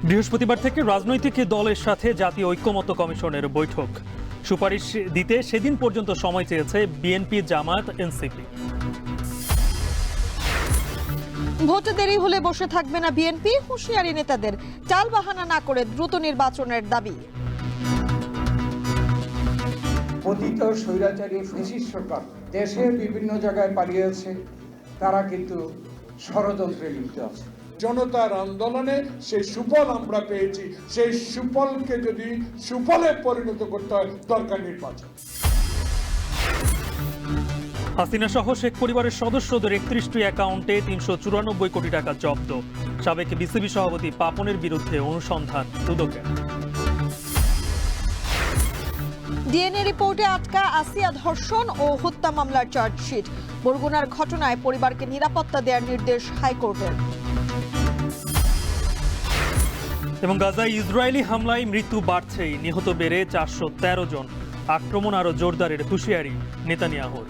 বৃহস্পতিবার থেকে রাজনৈতিক দলের সাথে জাতীয় ঐক্যমত্য কমিশনের বৈঠক সুপারিশ দিতে সেদিন পর্যন্ত সময় চেয়েছে বিএনপি, জামায়াত, এনসিপি। ভোটে দেরি হলে বসে থাকবে না বিএনপি, হুঁশিয়ারি নেতাদের। চাল বাহানা না করে দ্রুত নির্বাচনের দাবি। পতিত স্বৈরাচারী ফ্যাসিস্ট সরকার দেশের বিভিন্ন জায়গায় পালিয়েছে, তারা কিন্তু ষড়যন্ত্রে লিপ্ত আছে। জনতার আন্দোলনে সেই সুফল আমরা পেয়েছি, সেই সুফলকে যদি সুফলে পরিণত করতে হয় দরকার নির্বাচন। হাসিনা সহ শেখ পরিবারের সদস্যদের 31টি অ্যাকাউন্টে 394 কোটি টাকা জব্দ। সাবেক বিসিবি সভাপতি পাপনের বিরুদ্ধে অনুসন্ধান দুদকের। ডিএনএ রিপোর্টে আটকা আসিয়া ধর্ষণ ও হত্যা মামলার চার্জশিট। বরগুনার ঘটনায় পরিবারকে নিরাপত্তা দেওয়ার নির্দেশ হাইকোর্টের। এবং গাজায় ইসরায়েলি হামলায় মৃত্যু বাড়ছেই, নিহত বেড়ে 413 জন। আক্রমণ আরও জোরদারের হুঁশিয়ারি নেতানিয়াহুর।